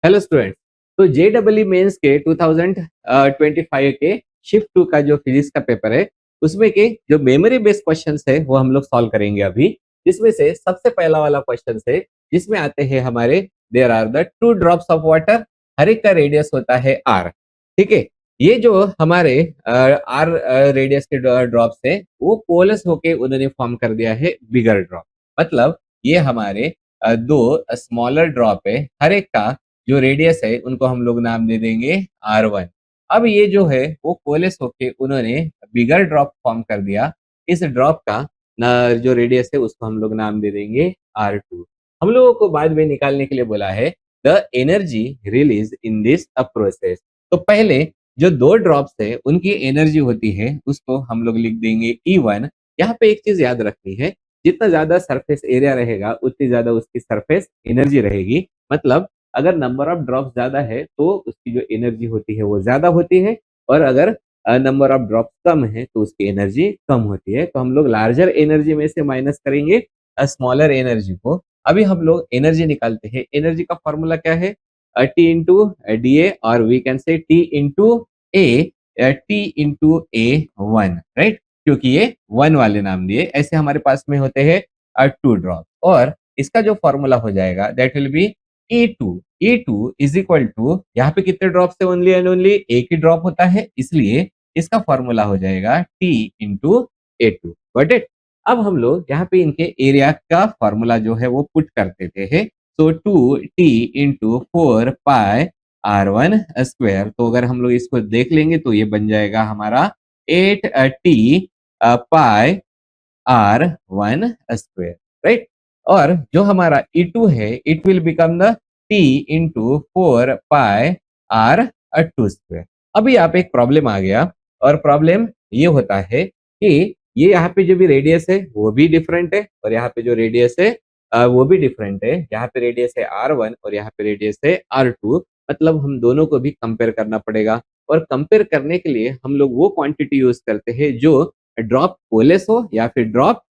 Hello student. तो JW mains के 2025 के शिफ्ट 2 का जो फिजिक्स का पेपर है उसमें के जो मेमोरी बेस्ड क्वेश्चंस है वो हम लोग सॉल्व करेंगे अभी। जिसमें से सबसे पहला वाला क्वेश्चन है जिसमें आते हैं हमारे there are the two drops of water, हर एक का रेडियस होता है आर। ठीक है। ये जो हमारे आर रेडियस के ड्रॉप्स है वो कोलस होके उन्होंने फॉर्म कर दिया है बिगर ड्रॉप। मतलब ये हमारे दो स्मॉलर ड्रॉप है, हर एक का जो रेडियस है उनको हम लोग नाम दे देंगे R1। अब ये जो है वो कोलेस होके उन्होंने बिगर ड्रॉप फॉर्म कर दिया। इस ड्रॉप का जो रेडियस है उसको हम लोग नाम दे देंगे R2। हम लोगों को बाद में निकालने के लिए बोला है the energy release in this process. तो पहले जो दो ड्रॉप्स है उनकी एनर्जी होती है उसको हम लोग लिख देंगे E1। यहाँ पे एक चीज याद रखनी है, जितना ज्यादा सरफेस एरिया रहेगा उतनी ज्यादा उसकी सरफेस एनर्जी रहेगी। मतलब अगर नंबर ऑफ ड्रॉप्स ज्यादा है तो उसकी जो एनर्जी होती है वो ज्यादा होती है, और अगर नंबर ऑफ ड्रॉप्स कम है तो उसकी एनर्जी कम होती है। तो हम लोग लार्जर एनर्जी में से माइनस करेंगे स्मॉलर एनर्जी को। अभी हम लोग एनर्जी निकालते हैं। एनर्जी का फॉर्मूला क्या है? टी इंटू डी ए, और we can say t into a, t into a one, right. क्योंकि ये वन वाले नाम दिए, ऐसे हमारे पास में होते हैं टू ड्रॉप। और इसका जो फॉर्मूला हो जाएगा that will be E2। E2 is equal to, यहाँ पे कितने ड्रॉप से ओनली एंड ओनली एक ही ड्रॉप होता है, इसलिए इसका फॉर्मूला हो जाएगा T into A2। Got it. अब हम लोग यहाँ पे इनके एरिया का फॉर्मूला जो है वो पुट कर देते हैं। तो 2T इंटू 4 पाई R1 स्क्वायर। तो अगर हम लोग इसको देख लेंगे तो ये बन जाएगा हमारा 8T pi R1 square, right. और जो हमारा E2 है it will become the T into 4 pi R2 square. अभी यहाँ पे एक प्रॉब्लम आ गया, और प्रॉब्लम ये होता है कि ये यहाँ पे जो भी रेडियस है वो भी डिफरेंट है, और यहाँ पे जो रेडियस है वो भी डिफरेंट है। यहाँ पे रेडियस है R1 और यहाँ पे रेडियस है R2। मतलब हम दोनों को भी कंपेयर करना पड़ेगा, और कंपेयर करने के लिए हम लोग वो क्वांटिटी यूज करते हैं जो ड्रॉप कोलेस हो या फिर ड्रॉप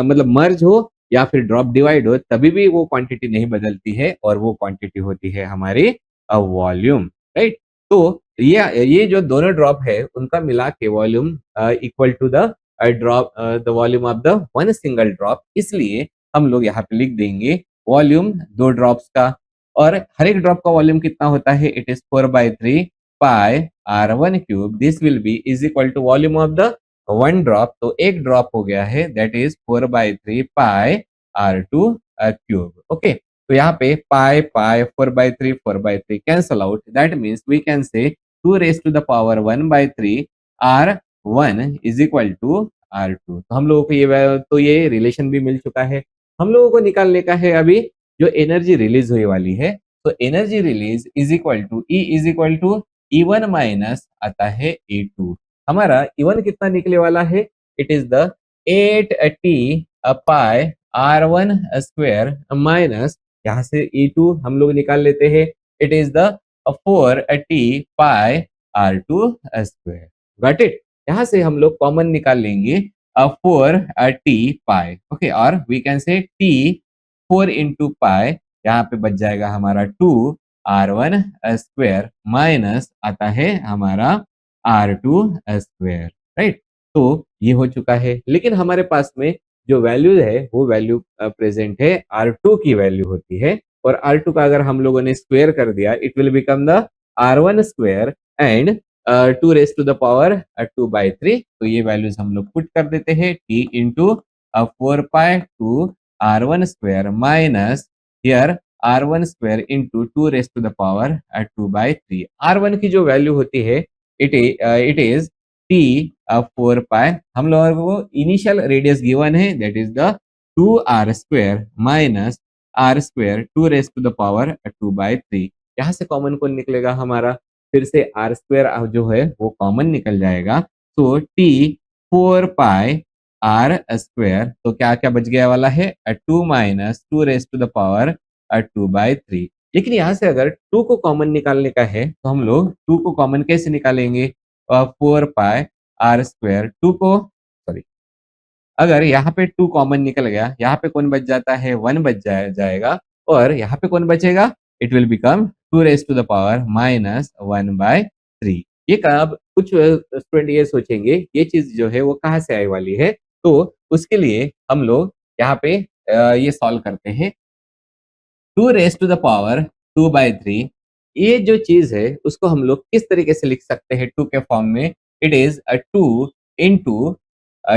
मतलब मर्ज हो या फिर ड्रॉप डिवाइड हो, तभी भी वो क्वांटिटी नहीं बदलती है, और वो क्वांटिटी होती है हमारी वॉल्यूम, राइट। तो ये जो दोनों ड्रॉप है उनका मिला के volume equal to the drop the volume of the one single drop. इसलिए हम लोग यहाँ पे लिख देंगे वॉल्यूम दो ड्रॉप्स का, और हर एक ड्रॉप का वॉल्यूम कितना होता है? It is 4/3 pi R1 cube. This will be is equal to volume of the one drop. तो एक ड्रॉप हो गया है that is 4/3 pi R2 cube. Okay. तो यहाँ पे pi pi 4/3 cancel out. That means we can say 2 raised to the power 1/3 R1 is equal to R2। तो हम लोगों को ये रिलेशन भी मिल चुका है। हम लोगों को निकालने का है अभी जो एनर्जी रिलीज हुई वाली है। तो energy release is equal to e is equal to E1 minus आता है E2। हमारा E1 कितना निकले वाला है? It is the 8T pi R1 square minus, यहाँ से E2 हम लोग निकाल लेते हैं, it is the 4T pi R2 square. Got it. यहाँ से हम लोग कॉमन निकाल लेंगे 4T पाई। ओके। और we can say T 4 into pi, यहाँ पे बच जाएगा हमारा 2R1 स्क्वायर माइनस आता है हमारा R2 स्क्वायर, राइट। तो ये हो चुका है, लेकिन हमारे पास में जो वैल्यू है वो वैल्यू प्रेजेंट है R2 की वैल्यू होती है, और R2 का अगर हम लोगों ने स्क्वायर कर दिया it will become the R1 square and 2 raised to the power 2/3। तो ये वैल्यूज हम लोग पुट कर देते हैं T into 4 pi 2 R1 square minus here R1 square into 2 raised to the power 2/3। R1 की जो वैल्यू होती है इट इज T 4 पाई। हम लोगों को इनिशियल रेडियस गिवन है that is the 2R square minus R square 2 raised to the power 2/3। यहाँ से कॉमन कौन निकलेगा हमारा? फिर से R स्क्वायर जो है वो कॉमन निकल जाएगा। तो T 4 पाई R स्क्वायर, तो क्या क्या बच गया वाला है? 2 minus 2 raised to the power 2/3। लेकिन यहाँ से अगर 2 को कॉमन निकालने का है तो हम लोग 2 को कॉमन कैसे निकालेंगे? 4 पाई R स्क्वायर, 2 को सॉरी, अगर यहाँ पे 2 कॉमन निकल गया, यहाँ पे कौन बच जाता है? 1 बच जाएगा, और यहाँ पे कौन बचेगा? It will become 2 raise to the power minus 1/3। ये कब कुछ स्टूडेंट ये सोचेंगे ये चीज जो है वो कहाँ से आने वाली है, तो उसके लिए हम लोग यहाँ पे ये सॉल्व करते हैं। 2 रेज टू द पावर 2/3, ये जो चीज है उसको हम लोग किस तरीके से लिख सकते हैं 2 के फॉर्म में? It is 2 into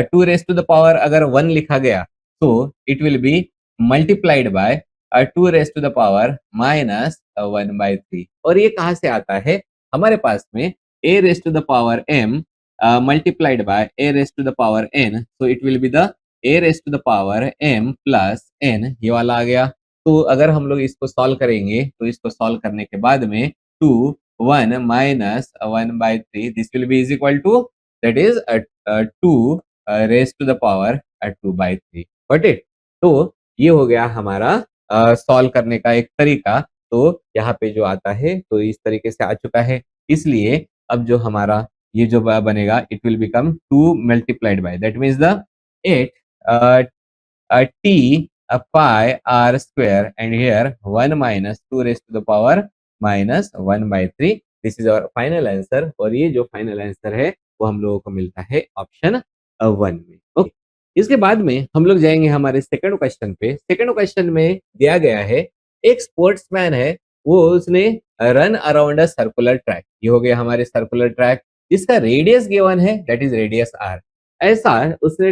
2 raise to the power अगर 1 लिखा गया तो it will be multiplied by 2 raise to the power minus 1/3। और ये कहाँ से आता है? हमारे पास में a raise to the power m multiplied by a raised to the power n, so it will be the a raised to the power m plus n, ये वाला आ गया। तो अगर हम लोग इसको सॉल्व करेंगे तो इसको सॉल्व करने के बाद में 2 1 minus 1/3 this will be is equal to that is 2 raise to the power 2/3। Got it? तो ये हो गया हमारा सॉल्व करने का एक तरीका। तो यहाँ पे जो आता है तो इस तरीके से आ चुका है, इसलिए अब जो हमारा ये जो बनेगा it will become 2 multiplied by that means the 8 t pi r square and here 1 minus 2 raised to the power minus 1/3। This is our final answer, और ये जो फाइनल आंसर है वो हम लोगों को मिलता है ऑप्शन 1 में। ओके, इसके बाद में हम लोग जाएंगे हमारे सेकंड क्वेश्चन पे। सेकंड क्वेश्चन में दिया गया है एक स्पोर्ट्समैन है, वो उसने run around a circular track, ये हो गया हमारे सर्कुलर ट्रैक, जिसका रेडियस गिवन है दैट इज रेडियस r। ऐसा उसने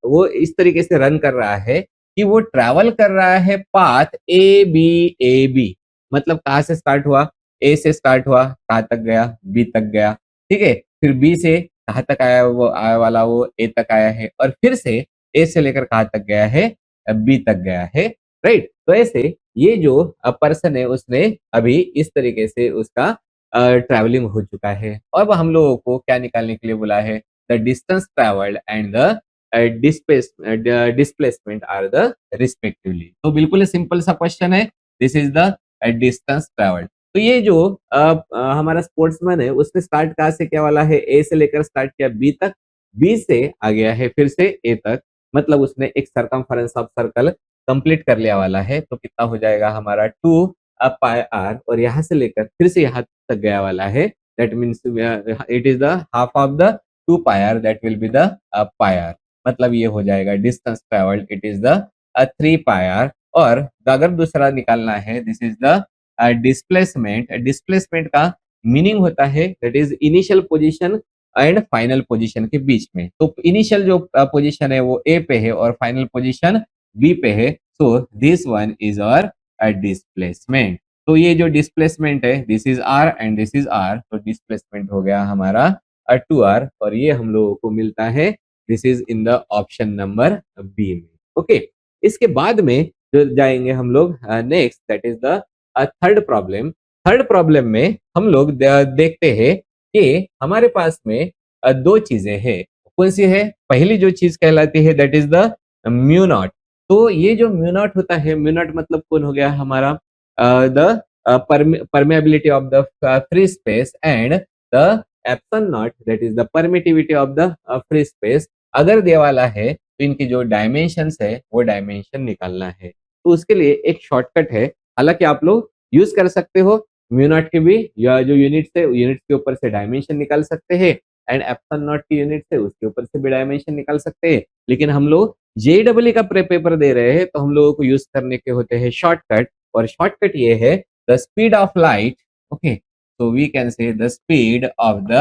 वो इस तरीके से रन कर रहा है कि वो ट्रैवल कर रहा है पाथ ए बी। मतलब कहाँ से स्टार्ट हुआ? ए से स्टार्ट हुआ, कहाँ तक गया? बी तक गया। ठीक है, फिर बी से कहाँ तक आया? वो आया वाला वो ए तक आया है, और फिर से ए से लेकर कहाँ तक गया है? बी तक गया है। राइट? तो ऐसे ये जो पर्सन है उसने अभी इस तरीके से उसका ट्रैवलिंग हो चुका है। अब हम लोगों को क्या निकालने के लिए बोला है? the distance traveled and the displacement are the respectively। तो बिल्कुल सिंपल सा क्वेश्चन है, this is the distance travelled. तो ये जो हमारा स्पोर्ट्समैन है उसने स्टार्ट कहाँ से क्या वाला है? ए से लेकर स्टार्ट किया बी तक, बी से आ गया है फिर से ए तक, मतलब उसने एक सरकमफेरेंस ऑफ सर्कल कंप्लीट कर लिया वाला है। तो कितना हो जाएगा हमारा 2 पाई आर, और यहाँ से लेकर फिर से यहाँ तक गया वाला है, that means it is the half of the 2 pi r, that will be the pi r। मतलब ये हो जाएगा distance travelled it is the 3 pi r। और अगर दूसरा निकालना है this is the displacement. Displacement का मीनिंग होता है that is initial position and final position के बीच में। तो इनिशियल जो पोजीशन है वो ए पे है और फाइनल पोजीशन बी पे है, so this one is our displacement. तो ये जो डिस्प्लेसमेंट है this is r and this is r, तो डिस्प्लेसमेंट हो गया हमारा 2r, और ये हम लोगों को मिलता है this is in the option number B में। ओके, इसके बाद में जो जाएंगे हम लोग next, that is the third problem. Third problem में हम लोग देखते हैं कि हमारे पास में दो चीजें हैं। कौन सी है? पहली जो चीज कहलाती है that is the mu naught. तो ये जो म्यू नॉट होता है, म्यू नॉट मतलब कौन हो गया हमारा? The permeability of the free space and the epsilon naught, that is the permittivity of the free space। अगर दिया वाला है तो इनकी जो डायमेंशंस है वो डायमेंशन निकालना है। तो उसके लिए एक शॉर्टकट है, हालांकि आप लोग यूज कर सकते हो म्यू नॉट के भी, या जो यूनिट्स है यूनिट्स के ऊपर से डायमेंशन निकाल सकते हैं, एंड एप्सन नॉट की यूनिट्स है उसके ऊपर से भी डायमेंशन निकाल सकते हैं। लेकिन हम लोग जेडब्ल्यू का पेपर दे रहे हैं तो हम लोगों को यूज करने के होते हैं शॉर्टकट, और शॉर्टकट ये है the speed of light. Okay, so we can say the speed of the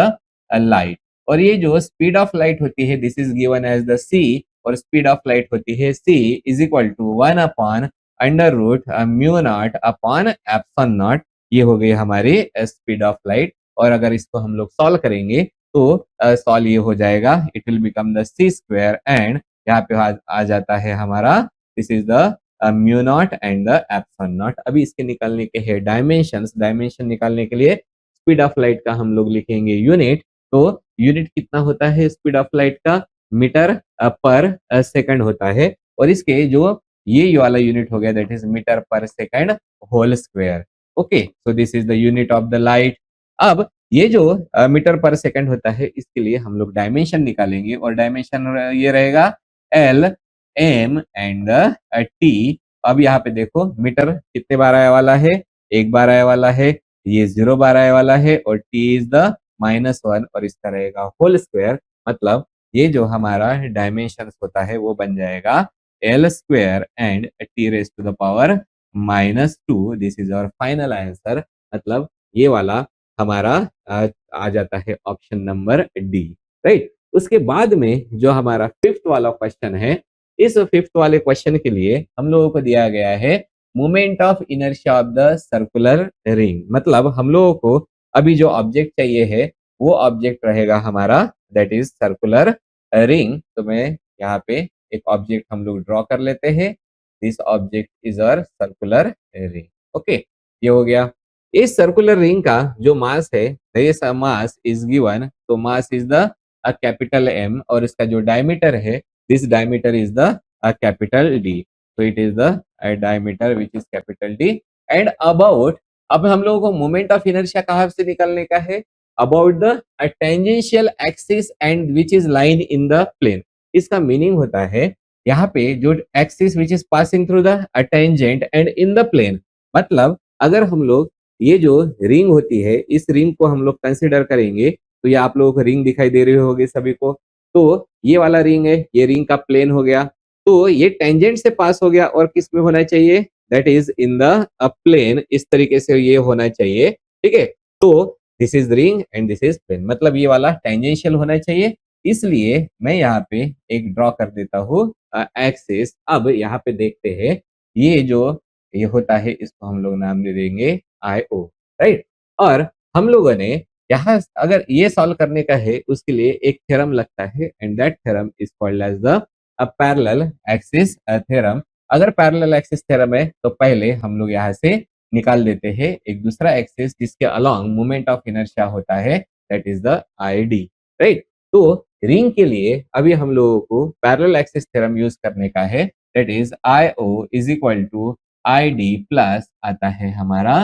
light। और ये जो स्पीड ऑफ लाइट होती है this is given as the c, और स्पीड ऑफ लाइट होती है c is equal to 1 upon under root mu naught upon epsilon naught. ये हो गई हमारी स्पीड ऑफ लाइट। और अगर इसको हम लोग सॉल्व करेंगे तो सॉल्व ये हो जाएगा, it will become the c square, and यहाँ पे आ जाता है हमारा this is the mu naught and the epsilon naught. अभी इसके निकालने के हैं डायमेंशंस। डायमेंशन निकालने के लिए स्पीड ऑफ लाइट का हम लोग लिखेंगे यूनिट। तो यूनिट कितना होता है स्पीड ऑफ लाइट का? मीटर पर सेकंड होता है, और इसके जो ये वाला यूनिट हो गया that is metre per second whole square. Okay, so this is the unit of the light. अब ये जो मीटर पर सेकंड होता है इसके लिए हम लोग डायमेंशन निकालेंगे, और डायमेंशन ये रहेगा एल एम एंड टी। अब यहाँ पे देखो मीटर कितने बार आया वाला है? 1 बार आने वाला है, ये 0 बार आने वाला है और t इज द -1 और इसका रहेगा होल स्क्वायर। मतलब ये जो हमारा डायमेंशन होता है वो बन जाएगा L square and t raise to the power -2। This is our final answer. मतलब ये वाला हमारा आ जाता है ऑप्शन नंबर डी, राइट। उसके बाद में जो हमारा फिफ्थ वाला क्वेश्चन है, इस फिफ्थ वाले क्वेश्चन के लिए हम लोगों को दिया गया है moment of inertia of the circular ring. मतलब हम लोगों को अभी जो ऑब्जेक्ट चाहिए है वो ऑब्जेक्ट रहेगा हमारा दैट इज सर्कुलर रिंग। तो मैं यहाँ पे एक ऑब्जेक्ट हम लोग ड्रॉ कर लेते हैं। This object is our circular ring. Okay, ये हो गया। इस सर्कुलर रिंग का जो मास है, दिस मास इज गिवन, तो mass is the capital M और इसका जो डायमीटर है, this diameter is the capital D. तो it is the diameter which is capital D. And about, अब हम लोगों को मोमेंट ऑफ इनर्शिया कहाँ से निकालने का है? About the tangential axis and which is line in the plane. इसका मीनिंग होता है यहाँ पे जो axis which is passing through the tangent and in the plane. मतलब अगर हम लोग ये जो रिंग होती है, इस रिंग को हम लोग कंसिडर करेंगे, तो ये आप लोगों को रिंग दिखाई दे रही होगी सभी को। तो ये वाला रिंग है, ये रिंग का प्लेन हो गया। तो ये टेंजेंट से पास हो गया और किस में होना चाहिए? That is in the plane. इस तरीके से ये होना चाहिए, ठीक है। तो this is ring and this is plane, मतलब ये वाला टेंजेंशियल होना चाहिए। इसलिए मैं यहाँ पे एक ड्रॉ कर देता हूँ एक्सिस। अब यहाँ पे देखते हैं, ये जो ये होता है इसको हम लोग नाम दे देंगे आई ओ, राइट। और हम लोगों ने यहाँ अगर ये सॉल्व करने का है, उसके लिए एक थ्योरम लगता है and that theorem is called as the parallel axis theorem. अगर पैरेलल एक्सिस थ्योरम है तो पहले हम लोग यहाँ से निकाल देते हैं एक दूसरा एक्सिस जिसके अलोंग मोमेंट ऑफ इनर्शिया होता है, that is the I D, right. तो रिंग के लिए अभी हम लोगों को पैरेलल एक्सिस थ्योरम यूज करने का है, that is I O is equal to I D plus आता है हमारा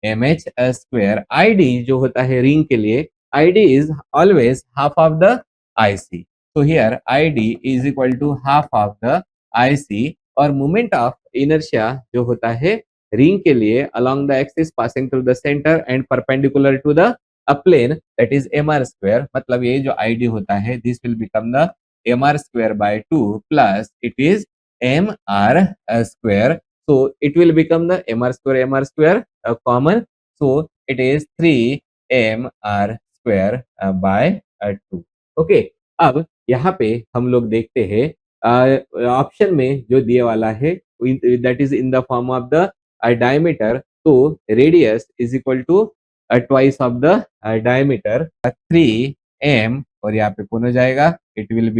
M H square. I D जो होता है रिंग के लिए, I D is always half of the I C. तो here I D is equal to half of the I C. और मोमेंट ऑफ इनर्शिया जो होता है रिंग के लिए along the axis passing through the centre and perpendicular to the plane, that is m r square. मतलब ये जो I D होता है this will become the m r square by 2 plus it is m r square. So it will become the mr square common. So it is 3mr square by 2. Okay. अब यहाँ पे हम लोग देखते हैं option में जो दिए वाला है that is in the form of the diameter. तो radius is equal to twice of the diameter 3m और यहाँ पे कौन हो जाएगा? It will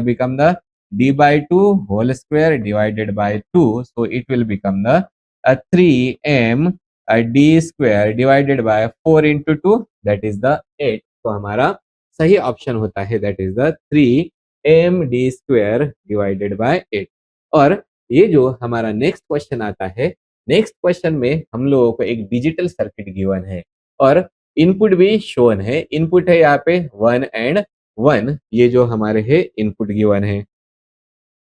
become the d by 2 whole square divided by 2. So it will become the 3m d square divided by 4 into 2, that is the 8. तो हमारा सही option होता है that is the 3m d square divided by 8। और ये जो हमारा next question आता है, नेक्स्ट क्वेश्चन में हम लोगों को एक डिजिटल सर्किट गिवन है और इनपुट भी शोन है। इनपुट है यहाँ पे 1 and 1, ये जो हमारे है इनपुट गिवन है।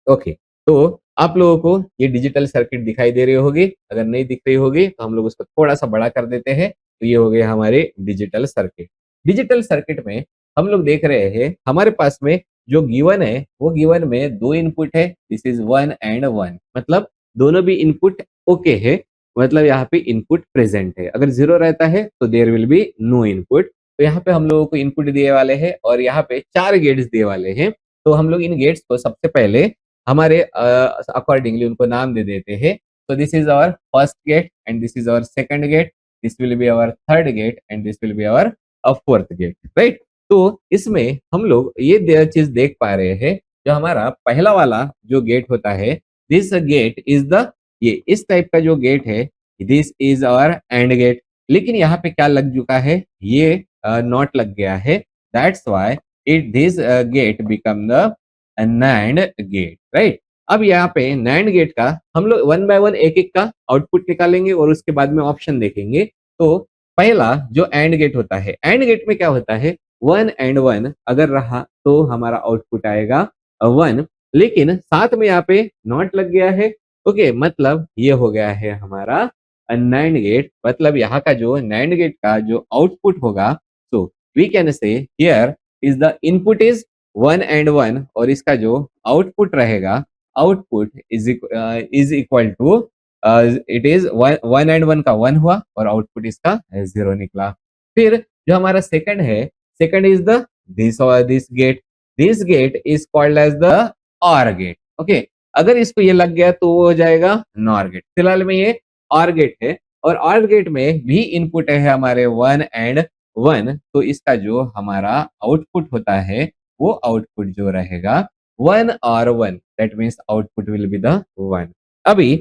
ओके, तो आप लोगों को ये डिजिटल सर्किट दिखाई दे रही होगी। अगर नहीं दिख रही होगी तो हम लोग उसको थोड़ा सा बड़ा कर देते हैं। तो ये हो गए हमारे डिजिटल सर्किट। डिजिटल सर्किट में हम लोग देख रहे हैं हमारे पास में जो गिवन है वो गिवन में 2 इनपुट है, दिस इज 1 and 1। मतलब दोनों भी इनपुट ओके है, मतलब यहाँ पे इनपुट प्रेजेंट है। अगर 0 रहता है तो there will be no input. तो यहाँ पे हम लोगों को इनपुट दिए वाले हैं और यहाँ पे 4 गेट्स दिए वाले हैं। तो हम लोग इन गेट्स को सबसे पहले हमारे अकॉर्डिंगली उनको नाम दे देते हैं। तो this is our first gate and this is our second gate, this will be our third gate and this will be our fourth gate, right. तो इसमें हम लोग ये चीज देख पा रहे हैं, जो हमारा पहला वाला जो गेट होता है, दिस गेट इज द, ये इस टाइप का जो गेट है, this is our and gate. लेकिन यहाँ पे क्या लग चुका है? ये नॉट लग गया है, that's why it this gate become the nand gate, right. अब यहाँ पे नैंड गेट का हम लोग 1 by 1 एक एक का आउटपुट निकालेंगे और उसके बाद में ऑप्शन देखेंगे। तो पहला जो एंड गेट होता है, एंड गेट में क्या होता है? 1 and 1 अगर रहा तो हमारा आउटपुट आएगा 1, लेकिन साथ में यहाँ पे नॉट लग गया है। ओके, मतलब ये हो गया है हमारा नैंड गेट, मतलब यहाँ का जो नैंड गेट का जो आउटपुट होगा, so we can say here is the input is 1 and 1 और इसका जो आउटपुट रहेगा, output is equal to it is 1 and 1 का 1 हुआ और आउटपुट इसका 0 निकला। फिर जो हमारा सेकंड है, second is the this gate, this gate is called as the or gate. Okay, अगर इसको ये लग गया तो वो हो जाएगा नॉर गेट। फिलहाल में ये ऑर गेट है और ऑर गेट में भी इनपुट है हमारे 1 एंड 1, तो इसका जो हमारा आउटपुट होता है वो आउटपुट जो रहेगा 1 और 1, that means output will be the 1। अभी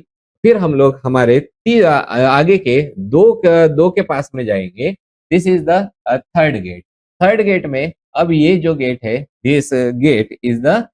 फिर हम लोग हमारे आगे के दो के पास में जाएंगे। This is the third gate. Third gate में अब ये जो गेट है, this gate is the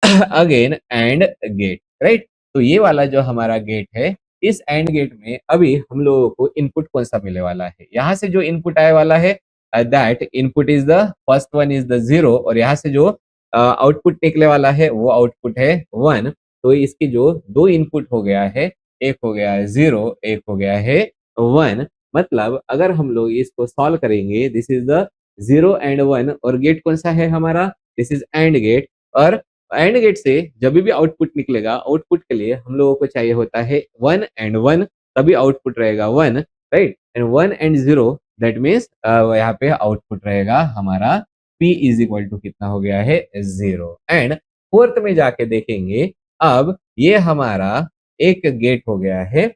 again and gate, right. तो ये वाला जो हमारा गेट है, इस एंड गेट में अभी हम लोगों को इनपुट कौन सा मिलने वाला है, यहाँ से जो इनपुट आने वाला है that input is the first one is the 0 और यहाँ से जो आउटपुट निकले वाला है वो आउटपुट है 1। तो इसकी जो दो इनपुट हो गया है, एक हो गया है 0, एक हो गया है 1। मतलब अगर हम लोग इसको सॉल्व करेंगे, दिस इज द 0 एंड 1 और गेट कौन सा है हमारा, दिस इज एंड गेट। और एंड गेट से जब भी आउटपुट निकलेगा, आउटपुट के लिए हम लोगों को चाहिए होता है 1 एंड 1, तभी आउटपुट रहेगा 1, right. And 1 and 0 that means यहाँ पे आउटपुट रहेगा हमारा P इज इक्वल टू कितना हो गया है 0। एंड फोर्थ में जाके देखेंगे, अब ये हमारा एक गेट हो गया है,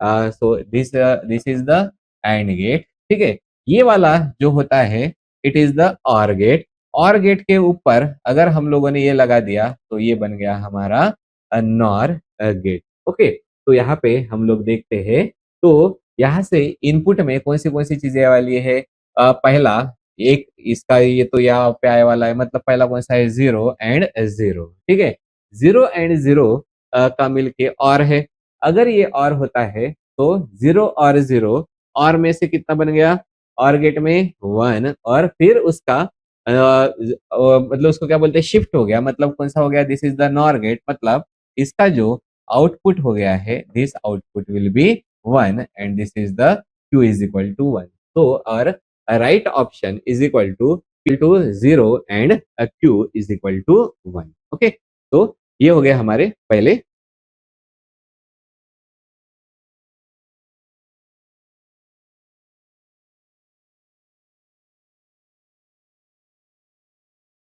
so this is the and gate, ठीक है। ये वाला जो होता है it is the or gate. और गेट के ऊपर अगर हम लोगों ने ये लगा दिया तो ये बन गया हमारा नॉर गेट। ओके, तो यहाँ पे हम लोग देखते हैं, तो यहाँ से इनपुट में कौन सी चीजें वाली है, पहला एक इसका ये तो यहाँ पे आने वाला है, मतलब पहला कौन सा है 0 एंड 0, ठीक है। 0 एंड 0 का मिलके और है। अगर ये और होता है तो 0 और 0 और में से कितना बन गया, और गेट में 1 और फिर उसका मतलब उसको क्या बोलते हैं, शिफ्ट हो गया, मतलब कौन सा हो गया, this is the nor gate. मतलब इसका जो आउटपुट हो गया है, this output will be 1 and this is the Q is equal to 1। तो और right option is equal to 0 and Q is equal to 1। Okay, तो ये हो गया हमारे पहले